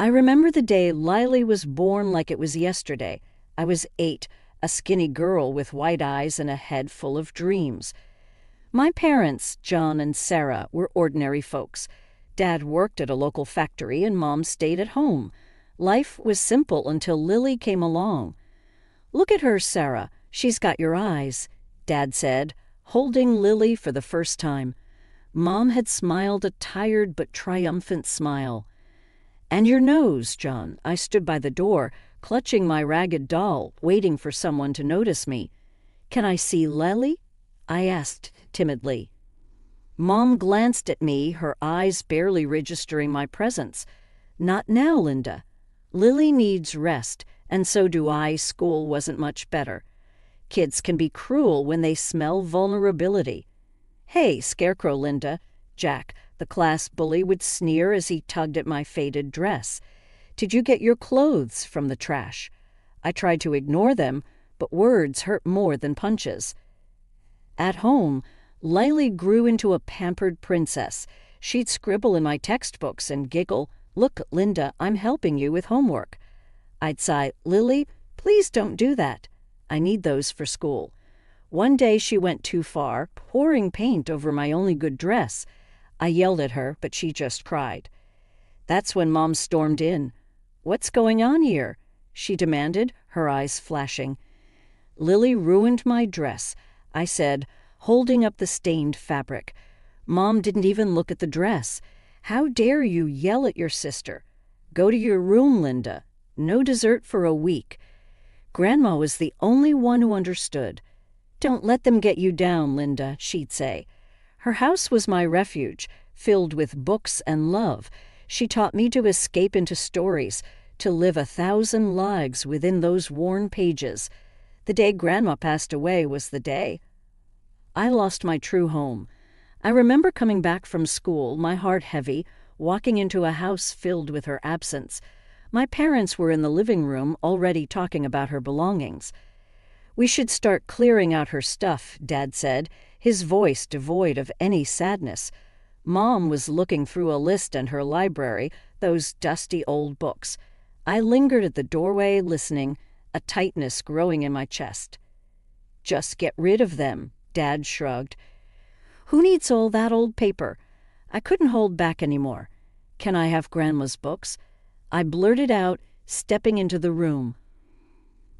I remember the day Lily was born like it was yesterday. I was 8, a skinny girl with white eyes and a head full of dreams. My parents, John and Sarah, were ordinary folks. Dad worked at a local factory and Mom stayed at home. Life was simple until Lily came along. "Look at her, Sarah. She's got your eyes," Dad said, holding Lily for the first time. Mom had smiled a tired but triumphant smile. "And your nose, John." I stood by the door, clutching my ragged doll, waiting for someone to notice me. "Can I see Lily?" I asked timidly. Mom glanced at me, her eyes barely registering my presence. "Not now, Linda. Lily needs rest, and so do I. School wasn't much better. Kids can be cruel when they smell vulnerability." "Hey, Scarecrow Linda," Jack, the class bully, would sneer as he tugged at my faded dress. "Did you get your clothes from the trash?" I tried to ignore them, but words hurt more than punches. At home, Lily grew into a pampered princess. She'd scribble in my textbooks and giggle, "Look, Linda, I'm helping you with homework." I'd sigh, "Lily, please don't do that. I need those for school." One day she went too far, pouring paint over my only good dress. I yelled at her, but she just cried. That's when Mom stormed in. "What's going on here?" she demanded, her eyes flashing. "Lily ruined my dress," I said, holding up the stained fabric. "Mom didn't even look at the dress. How dare you yell at your sister? Go to your room, Linda. No dessert for a week." Grandma was the only one who understood. "Don't let them get you down, Linda," she'd say. Her house was my refuge, filled with books and love. She taught me to escape into stories, to live 1,000 lives within those worn pages. The day Grandma passed away was the day I lost my true home. I remember coming back from school, my heart heavy, walking into a house filled with her absence. My parents were in the living room, already talking about her belongings. "We should start clearing out her stuff," Dad said, his voice devoid of any sadness. Mom was looking through a list in her library, those dusty old books. I lingered at the doorway, listening, a tightness growing in my chest. "Just get rid of them," Dad shrugged. "Who needs all that old paper?" I couldn't hold back anymore. "Can I have Grandma's books?" I blurted out, stepping into the room.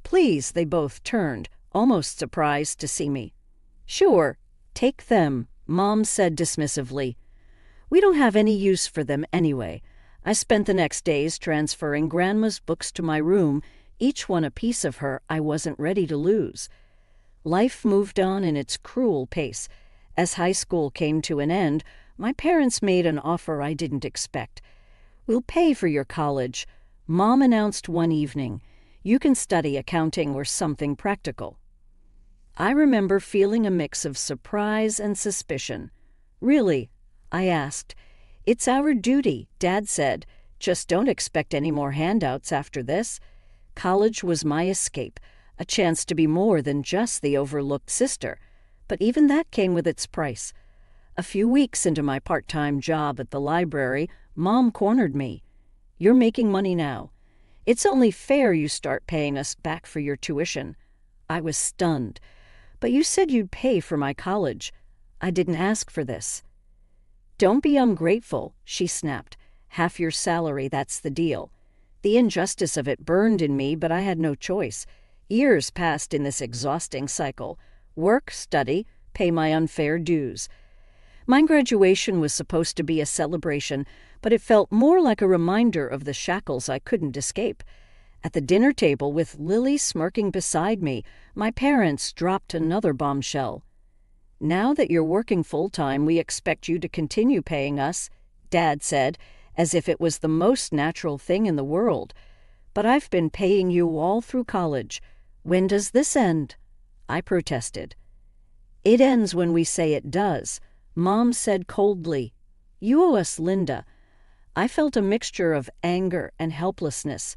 "Please," they both turned, almost surprised to see me. "Sure, take them," Mom said dismissively. "We don't have any use for them anyway." I spent the next days transferring Grandma's books to my room, each one a piece of her I wasn't ready to lose. Life moved on in its cruel pace. As high school came to an end, my parents made an offer I didn't expect. "We'll pay for your college," Mom announced one evening. "You can study accounting or something practical." I remember feeling a mix of surprise and suspicion. "Really?" I asked. "It's our duty," Dad said. "Just don't expect any more handouts after this." College was my escape, a chance to be more than just the overlooked sister. But even that came with its price. A few weeks into my part-time job at the library, Mom cornered me. "You're making money now. It's only fair you start paying us back for your tuition." I was stunned. "But you said you'd pay for my college. I didn't ask for this." "Don't be ungrateful," she snapped. "Half your salary, that's the deal." The injustice of it burned in me, but I had no choice. Years passed in this exhausting cycle. Work, study, pay my unfair dues. My graduation was supposed to be a celebration, but it felt more like a reminder of the shackles I couldn't escape. At the dinner table, with Lily smirking beside me, my parents dropped another bombshell. "Now that you're working full-time, we expect you to continue paying us," Dad said, as if it was the most natural thing in the world. "But I've been paying you all through college. When does this end?" I protested. "It ends when we say it does," Mom said coldly. "You owe us, Linda." I felt a mixture of anger and helplessness.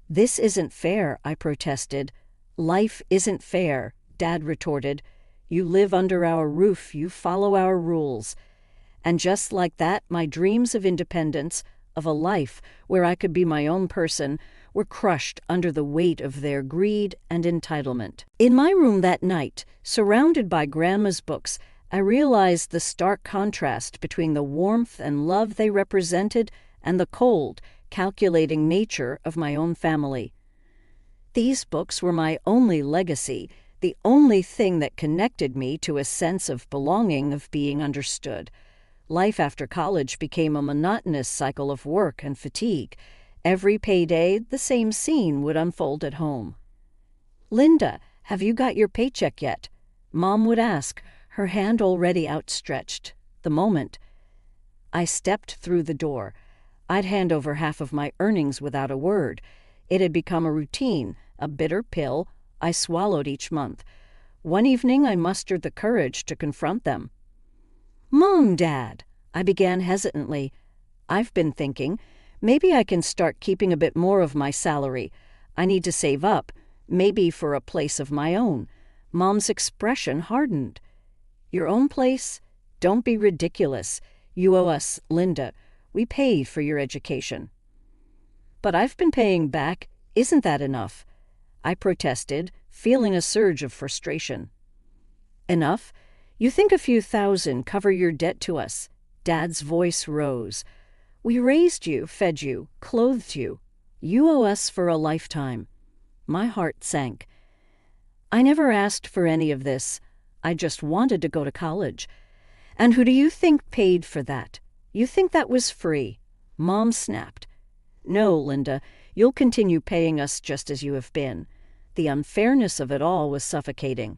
"This isn't fair," I protested. "Life isn't fair," Dad retorted. "You live under our roof, you follow our rules." And just like that, my dreams of independence, of a life where I could be my own person, were crushed under the weight of their greed and entitlement. In my room that night, surrounded by Grandma's books, I realized the stark contrast between the warmth and love they represented and the cold, calculating nature of my own family. These books were my only legacy, the only thing that connected me to a sense of belonging, of being understood. Life after college became a monotonous cycle of work and fatigue. Every payday, the same scene would unfold at home. "Linda, have you got your paycheck yet?" Mom would ask, her hand already outstretched. The moment I stepped through the door, I'd hand over half of my earnings without a word. It had become a routine, a bitter pill I swallowed each month. One evening I mustered the courage to confront them. "Mom, Dad," I began hesitantly, "I've been thinking, maybe I can start keeping a bit more of my salary. I need to save up, maybe for a place of my own." Mom's expression hardened. "Your own place? Don't be ridiculous. You owe us, Linda. We paid for your education." "But I've been paying back. Isn't that enough?" I protested, feeling a surge of frustration. "Enough? You think a few thousand cover your debt to us?" Dad's voice rose. "We raised you, fed you, clothed you. You owe us for a lifetime." My heart sank. I never asked for any of this. I just wanted to go to college. "And who do you think paid for that? You think that was free?" Mom snapped. "No, Linda, you'll continue paying us just as you have been." The unfairness of it all was suffocating.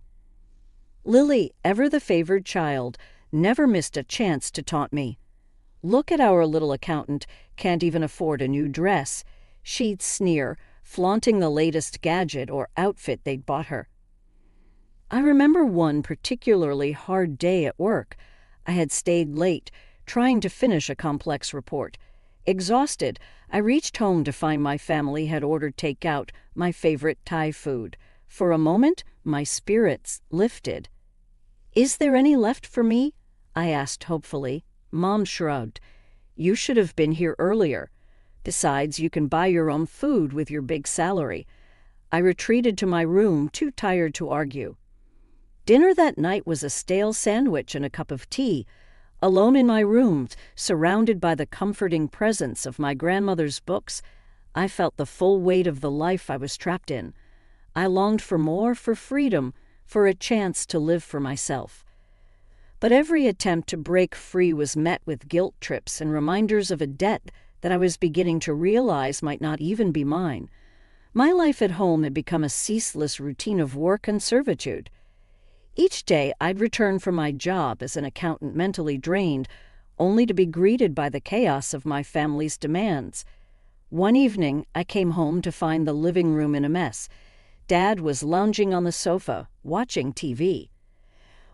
Lily, ever the favored child, never missed a chance to taunt me. "Look at our little accountant, can't even afford a new dress." She'd sneer, flaunting the latest gadget or outfit they'd bought her. I remember one particularly hard day at work. I had stayed late, trying to finish a complex report. Exhausted, I reached home to find my family had ordered takeout, my favorite Thai food. For a moment, my spirits lifted. "Is there any left for me?" I asked hopefully. Mom shrugged. "You should have been here earlier. Besides, you can buy your own food with your big salary." I retreated to my room, too tired to argue. Dinner that night was a stale sandwich and a cup of tea. Alone in my room, surrounded by the comforting presence of my grandmother's books, I felt the full weight of the life I was trapped in. I longed for more, for freedom, for a chance to live for myself. But every attempt to break free was met with guilt trips and reminders of a debt that I was beginning to realize might not even be mine. My life at home had become a ceaseless routine of work and servitude. Each day I'd return from my job as an accountant mentally drained, only to be greeted by the chaos of my family's demands. One evening I came home to find the living room in a mess. Dad was lounging on the sofa, watching TV,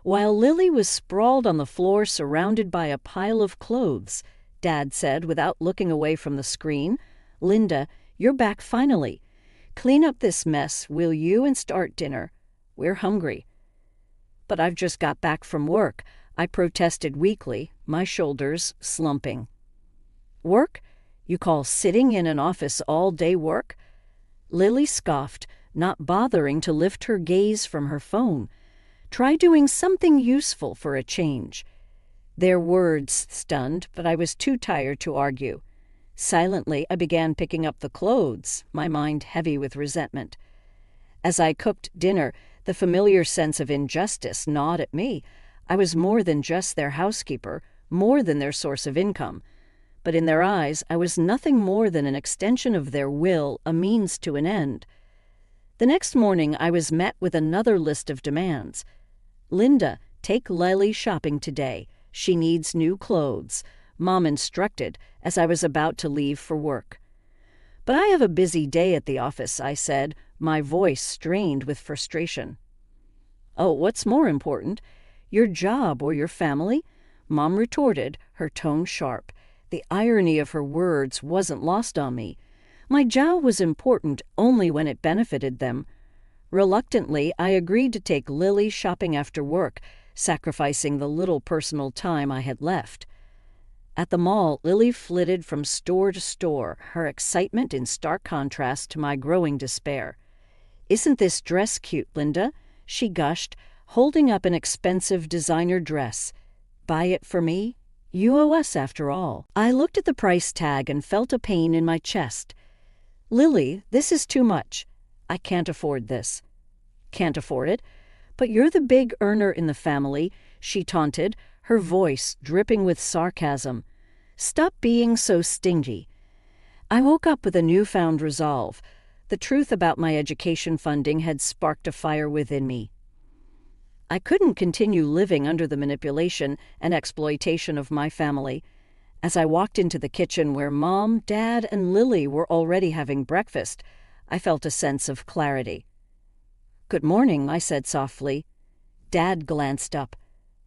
while Lily was sprawled on the floor surrounded by a pile of clothes. Dad said without looking away from the screen, "Linda, you're back finally. Clean up this mess, will you, and start dinner. We're hungry." "But I've just got back from work," I protested weakly, my shoulders slumping. "Work? You call sitting in an office all day work?" Lily scoffed, not bothering to lift her gaze from her phone. "Try doing something useful for a change." Their words stunned, but I was too tired to argue. Silently, I began picking up the clothes, my mind heavy with resentment. As I cooked dinner, the familiar sense of injustice gnawed at me. I was more than just their housekeeper, more than their source of income. But in their eyes, I was nothing more than an extension of their will, a means to an end. The next morning, I was met with another list of demands. "Linda, take Lily shopping today. She needs new clothes," Mom instructed as I was about to leave for work. "But I have a busy day at the office," I said, my voice strained with frustration. "Oh, what's more important, your job or your family?" Mom retorted, her tone sharp. The irony of her words wasn't lost on me. My job was important only when it benefited them. Reluctantly, I agreed to take Lily shopping after work, sacrificing the little personal time I had left. At the mall, Lily flitted from store to store, her excitement in stark contrast to my growing despair. "Isn't this dress cute, Linda?" she gushed, holding up an expensive designer dress. "Buy it for me? You owe us, after all." I looked at the price tag and felt a pain in my chest. "Lily, this is too much. I can't afford this." "Can't afford it? But you're the big earner in the family," she taunted, her voice dripping with sarcasm. "Stop being so stingy." I woke up with a newfound resolve. The truth about my education funding had sparked a fire within me. I couldn't continue living under the manipulation and exploitation of my family. As I walked into the kitchen where Mom, Dad, and Lily were already having breakfast, I felt a sense of clarity. "Good morning," I said softly. Dad glanced up.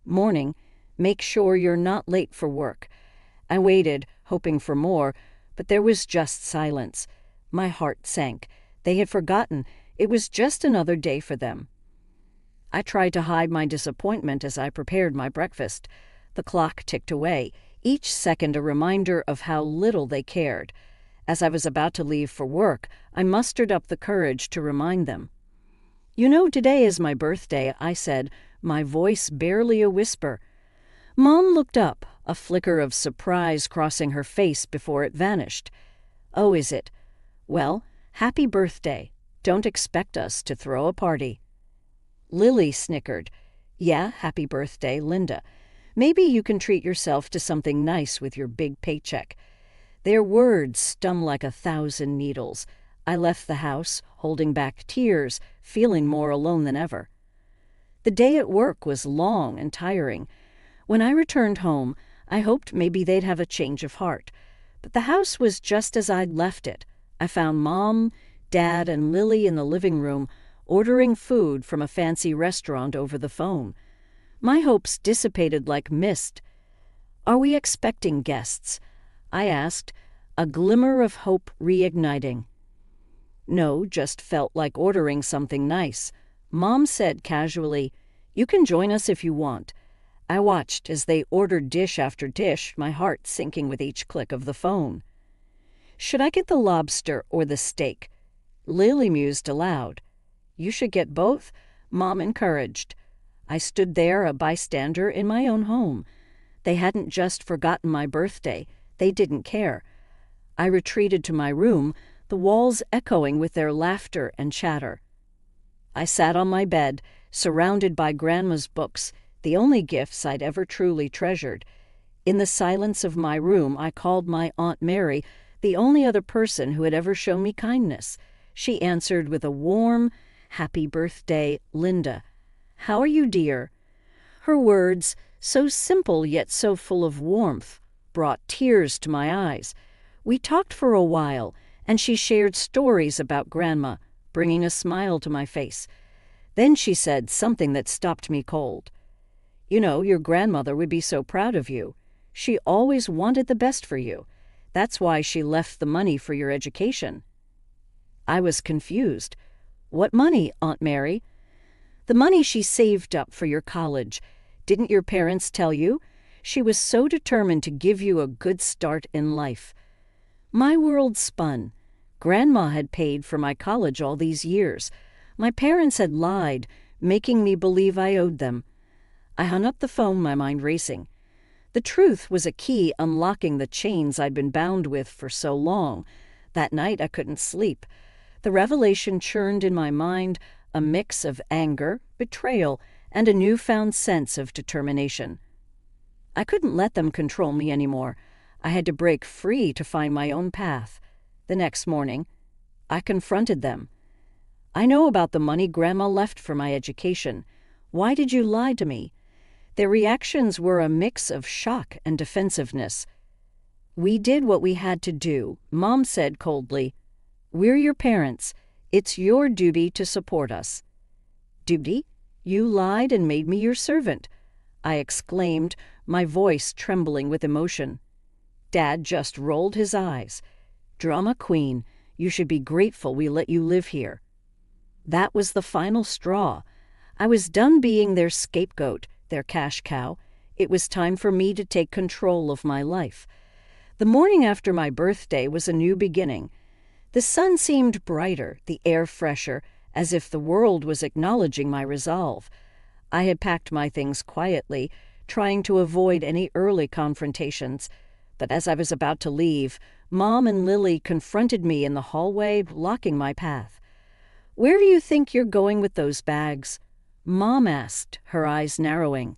"Morning. Make sure you're not late for work." I waited, hoping for more, but there was just silence. My heart sank. They had forgotten. It was just another day for them. I tried to hide my disappointment as I prepared my breakfast. The clock ticked away, each second a reminder of how little they cared. As I was about to leave for work, I mustered up the courage to remind them. "You know, today is my birthday," I said, my voice barely a whisper. Mom looked up, a flicker of surprise crossing her face before it vanished. "Oh, is it? Well, happy birthday. Don't expect us to throw a party." Lily snickered. "Yeah, happy birthday, Linda. Maybe you can treat yourself to something nice with your big paycheck." Their words stung like 1,000 needles. I left the house, holding back tears, feeling more alone than ever. The day at work was long and tiring. When I returned home, I hoped maybe they'd have a change of heart. But the house was just as I'd left it. I found Mom, Dad, and Lily in the living room, ordering food from a fancy restaurant over the phone. My hopes dissipated like mist. "Are we expecting guests?" I asked, a glimmer of hope reigniting. "No, just felt like ordering something nice." Mom said casually, "You can join us if you want." I watched as they ordered dish after dish, my heart sinking with each click of the phone. "Should I get the lobster or the steak?" Lily mused aloud. "You should get both," Mom encouraged. I stood there, a bystander in my own home. They hadn't just forgotten my birthday. They didn't care. I retreated to my room, the walls echoing with their laughter and chatter. I sat on my bed, surrounded by Grandma's books, the only gifts I'd ever truly treasured. In the silence of my room, I called my Aunt Mary, the only other person who had ever shown me kindness. She answered with a warm, "Happy birthday, Linda. How are you, dear?" Her words, so simple yet so full of warmth, brought tears to my eyes. We talked for a while, and she shared stories about Grandma, bringing a smile to my face. Then she said something that stopped me cold. "You know, your grandmother would be so proud of you. She always wanted the best for you. That's why she left the money for your education." I was confused. "What money, Aunt Mary?" "The money she saved up for your college. Didn't your parents tell you? She was so determined to give you a good start in life." My world spun. Grandma had paid for my college all these years. My parents had lied, making me believe I owed them. I hung up the phone, my mind racing. The truth was a key unlocking the chains I'd been bound with for so long. That night I couldn't sleep. The revelation churned in my mind, a mix of anger, betrayal, and a newfound sense of determination. I couldn't let them control me anymore. I had to break free to find my own path. The next morning, I confronted them. "I know about the money Grandma left for my education. Why did you lie to me?" Their reactions were a mix of shock and defensiveness. "We did what we had to do," Mom said coldly. "We're your parents. It's your duty to support us." "Duty? You lied and made me your servant," I exclaimed, my voice trembling with emotion. Dad just rolled his eyes. "Drama queen, you should be grateful we let you live here." That was the final straw. I was done being their scapegoat, their cash cow. It was time for me to take control of my life. The morning after my birthday was a new beginning. The sun seemed brighter, the air fresher, as if the world was acknowledging my resolve. I had packed my things quietly, trying to avoid any early confrontations. But as I was about to leave, Mom and Lily confronted me in the hallway, blocking my path. "Where do you think you're going with those bags?" Mom asked, her eyes narrowing.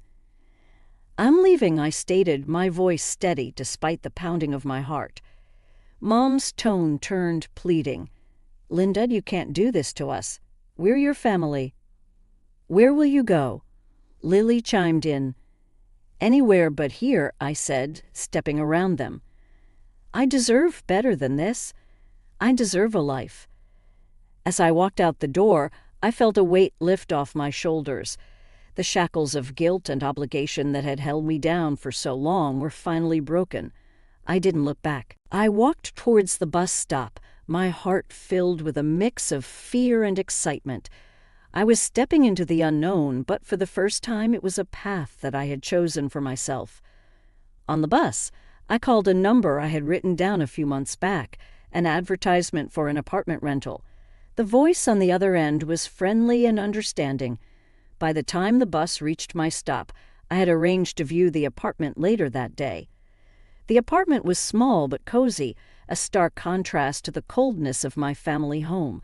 "I'm leaving," I stated, my voice steady despite the pounding of my heart. Mom's tone turned pleading. "Linda, you can't do this to us. We're your family." "Where will you go?" Lily chimed in. "Anywhere but here," I said, stepping around them. "I deserve better than this. I deserve a life." As I walked out the door, I felt a weight lift off my shoulders. The shackles of guilt and obligation that had held me down for so long were finally broken. I didn't look back. I walked towards the bus stop, my heart filled with a mix of fear and excitement. I was stepping into the unknown, but for the first time it was a path that I had chosen for myself. On the bus, I called a number I had written down a few months back, an advertisement for an apartment rental. The voice on the other end was friendly and understanding. By the time the bus reached my stop, I had arranged to view the apartment later that day. The apartment was small but cozy, a stark contrast to the coldness of my family home.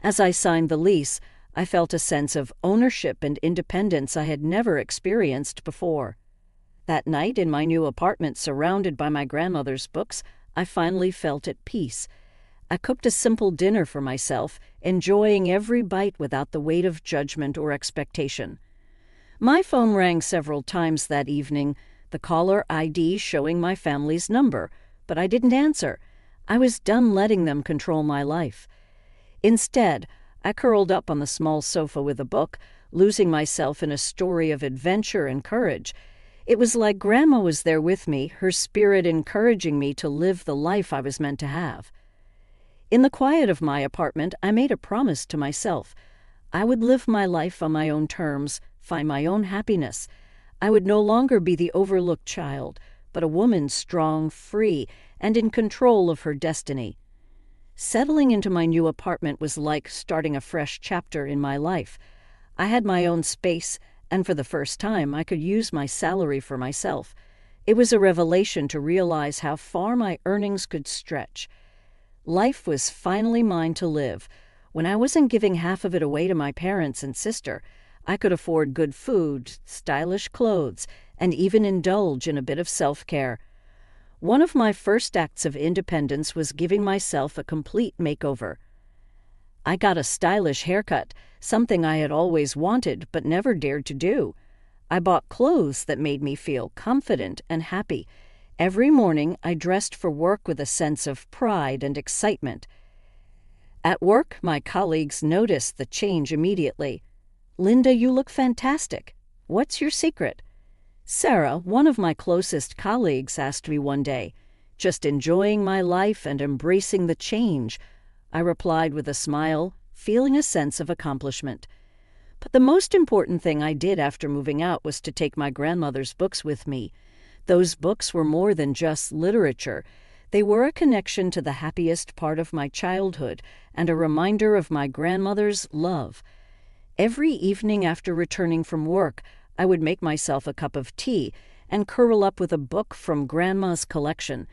As I signed the lease, I felt a sense of ownership and independence I had never experienced before. That night, in my new apartment surrounded by my grandmother's books, I finally felt at peace. I cooked a simple dinner for myself, enjoying every bite without the weight of judgment or expectation. My phone rang several times that evening, the caller ID showing my family's number, but I didn't answer. I was done letting them control my life. Instead, I curled up on the small sofa with a book, losing myself in a story of adventure and courage. It was like Grandma was there with me, her spirit encouraging me to live the life I was meant to have. In the quiet of my apartment, I made a promise to myself. I would live my life on my own terms, find my own happiness. I would no longer be the overlooked child, but a woman strong, free, and in control of her destiny. Settling into my new apartment was like starting a fresh chapter in my life. I had my own space, and for the first time I could use my salary for myself. It was a revelation to realize how far my earnings could stretch. Life was finally mine to live. When I wasn't giving half of it away to my parents and sister, I could afford good food, stylish clothes, and even indulge in a bit of self-care. One of my first acts of independence was giving myself a complete makeover. I got a stylish haircut, something I had always wanted but never dared to do. I bought clothes that made me feel confident and happy. Every morning I dressed for work with a sense of pride and excitement. At work, my colleagues noticed the change immediately. "Linda, you look fantastic. What's your secret?" Sarah, one of my closest colleagues, asked me one day. "Just enjoying my life and embracing the change," I replied with a smile, feeling a sense of accomplishment. But the most important thing I did after moving out was to take my grandmother's books with me. Those books were more than just literature. They were a connection to the happiest part of my childhood and a reminder of my grandmother's love. Every evening after returning from work, I would make myself a cup of tea and curl up with a book from Grandma's collection.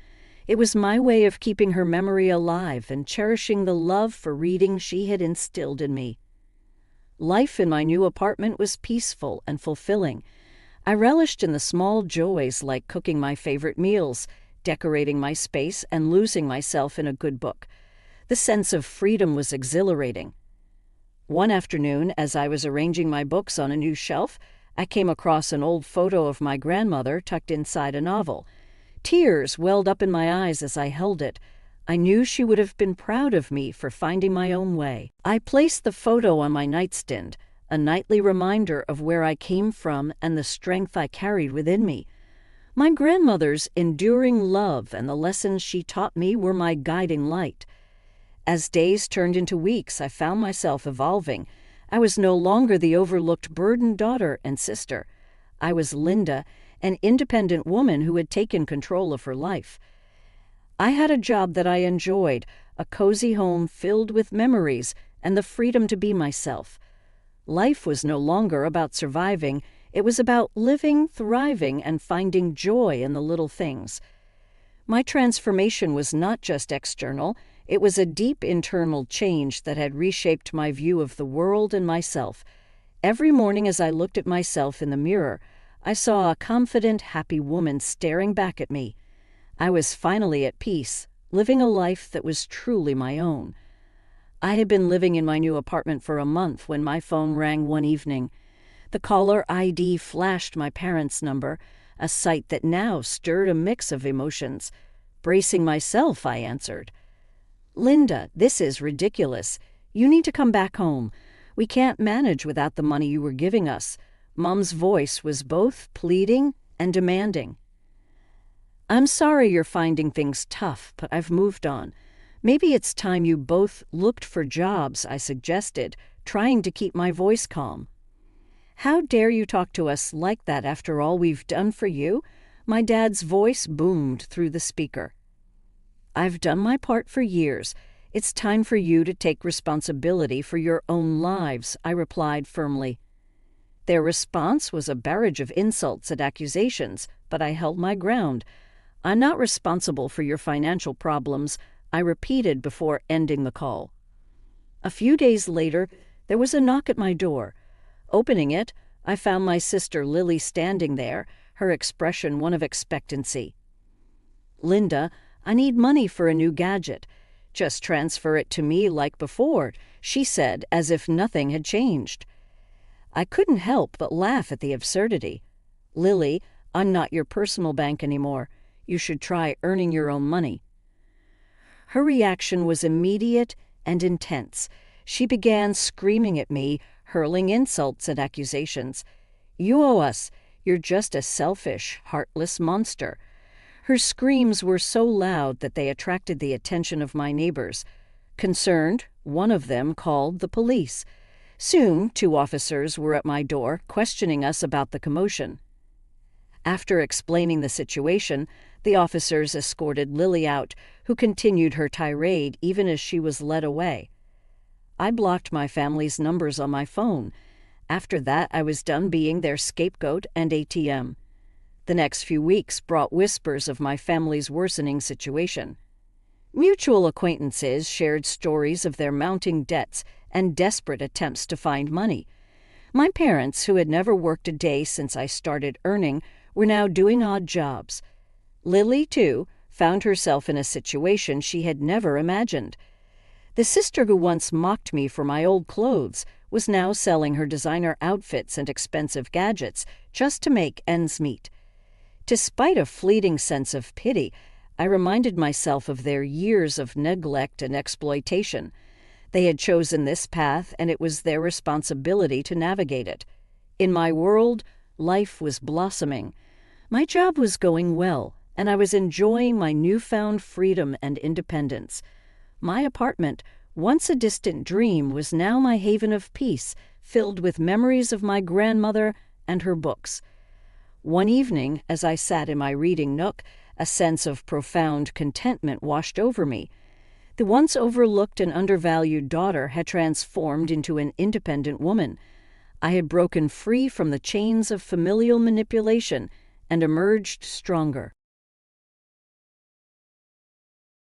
It was my way of keeping her memory alive and cherishing the love for reading she had instilled in me. Life in my new apartment was peaceful and fulfilling. I relished in the small joys like cooking my favorite meals, decorating my space, and losing myself in a good book. The sense of freedom was exhilarating. One afternoon, as I was arranging my books on a new shelf, I came across an old photo of my grandmother tucked inside a novel. Tears welled up in my eyes as I held it. I knew she would have been proud of me for finding my own way. I placed the photo on my nightstand, a nightly reminder of where I came from and the strength I carried within me. My grandmother's enduring love and the lessons she taught me were my guiding light. As days turned into weeks, I found myself evolving. I was no longer the overlooked burdened daughter and sister. I was Linda, an independent woman who had taken control of her life. I had a job that I enjoyed, a cozy home filled with memories, and the freedom to be myself. Life was no longer about surviving, it was about living, thriving, and finding joy in the little things. My transformation was not just external, it was a deep internal change that had reshaped my view of the world and myself. Every morning as I looked at myself in the mirror, I saw a confident, happy woman staring back at me. I was finally at peace, living a life that was truly my own. I had been living in my new apartment for a month when my phone rang one evening. The caller ID flashed my parents' number, a sight that now stirred a mix of emotions. Bracing myself, I answered. "Linda, this is ridiculous. You need to come back home. We can't manage without the money you were giving us." Mom's voice was both pleading and demanding. "I'm sorry you're finding things tough, but I've moved on. Maybe it's time you both looked for jobs," I suggested, trying to keep my voice calm. "How dare you talk to us like that after all we've done for you?" My dad's voice boomed through the speaker. "I've done my part for years. It's time for you to take responsibility for your own lives," I replied firmly. Their response was a barrage of insults and accusations, but I held my ground. "I'm not responsible for your financial problems," I repeated before ending the call. A few days later, there was a knock at my door. Opening it, I found my sister Lily standing there, her expression one of expectancy. "Linda, I need money for a new gadget. Just transfer it to me like before," she said, as if nothing had changed. I couldn't help but laugh at the absurdity. "Lily, I'm not your personal bank anymore. You should try earning your own money." Her reaction was immediate and intense. She began screaming at me, hurling insults and accusations. "You owe us. You're just a selfish, heartless monster." Her screams were so loud that they attracted the attention of my neighbors. Concerned, one of them called the police. Soon, 2 officers were at my door, questioning us about the commotion. After explaining the situation, the officers escorted Lily out, who continued her tirade even as she was led away. I blocked my family's numbers on my phone. After that, I was done being their scapegoat and ATM. The next few weeks brought whispers of my family's worsening situation. Mutual acquaintances shared stories of their mounting debts and desperate attempts to find money. My parents, who had never worked a day since I started earning, were now doing odd jobs. Lily, too, found herself in a situation she had never imagined. The sister who once mocked me for my old clothes was now selling her designer outfits and expensive gadgets just to make ends meet. Despite a fleeting sense of pity, I reminded myself of their years of neglect and exploitation. They had chosen this path, and it was their responsibility to navigate it. In my world, life was blossoming. My job was going well, and I was enjoying my newfound freedom and independence. My apartment, once a distant dream, was now my haven of peace, filled with memories of my grandmother and her books. One evening, as I sat in my reading nook, a sense of profound contentment washed over me. The once overlooked and undervalued daughter had transformed into an independent woman. I had broken free from the chains of familial manipulation and emerged stronger.